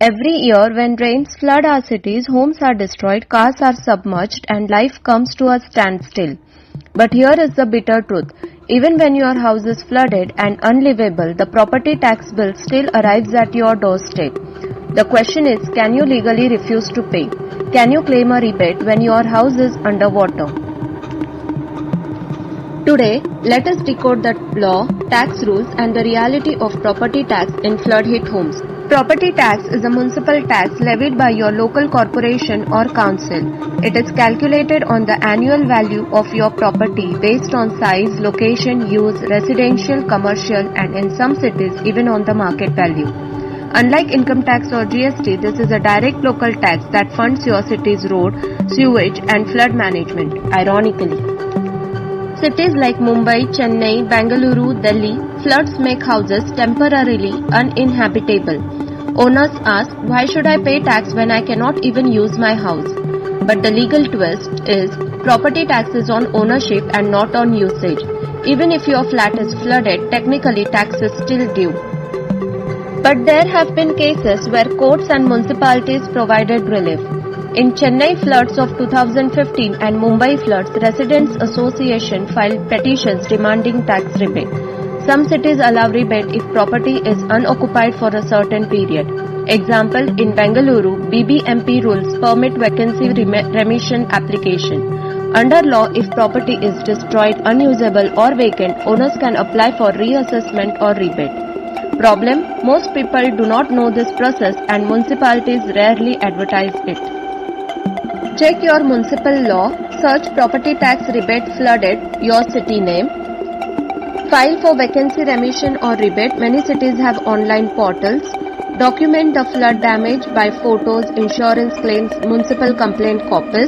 Every year when rains flood our cities, homes are destroyed, cars are submerged and life comes to a standstill. But here is the bitter truth. Even when your house is flooded and unlivable, the property tax bill still arrives at your doorstep. The question is, can you legally refuse to pay? Can you claim a rebate when your house is underwater? Today, let us decode the law, tax rules and the reality of property tax in flood-hit homes. Property tax is a municipal tax levied by your local corporation or council. It is calculated on the annual value of your property based on size, location, use, residential, commercial and in some cities even on the market value. Unlike income tax or GST, this is a direct local tax that funds your city's road, sewage and flood management. Ironically, cities like Mumbai, Chennai, Bengaluru, Delhi, floods make houses temporarily uninhabitable. Owners ask, why should I pay tax when I cannot even use my house? But the legal twist is, property tax is on ownership and not on usage. Even if your flat is flooded, technically tax is still due. But there have been cases where courts and municipalities provided relief. In Chennai floods of 2015 and Mumbai floods, Residents Association filed petitions demanding tax rebate. Some cities allow rebate if property is unoccupied for a certain period. Example, in Bengaluru, BBMP rules permit vacancy remission application. Under law, if property is destroyed, unusable or vacant, owners can apply for reassessment or rebate. Problem: most people do not know this process and municipalities rarely advertise it. Check your municipal law, search property tax rebate flooded, your city name. File for vacancy remission or rebate. Many cities have online portals. Document the flood damage by photos, insurance claims, municipal complaint copies.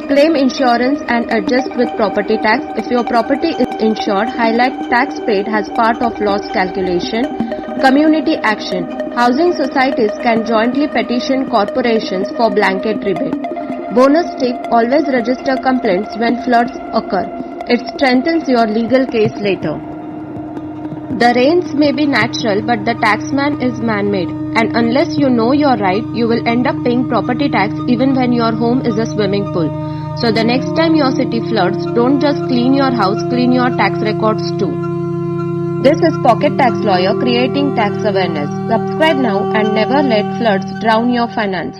Claim insurance and adjust with property tax. If your property is insured, highlight tax paid as part of loss calculation. Community action. Housing societies can jointly petition corporations for blanket rebate. Bonus tip, always register complaints when floods occur. It strengthens your legal case later. The rains may be natural, but the taxman is man-made. And unless you know your right, you will end up paying property tax even when your home is a swimming pool. So the next time your city floods, don't just clean your house, clean your tax records too. This is Pocket Tax Lawyer creating tax awareness. Subscribe now and never let floods drown your finance.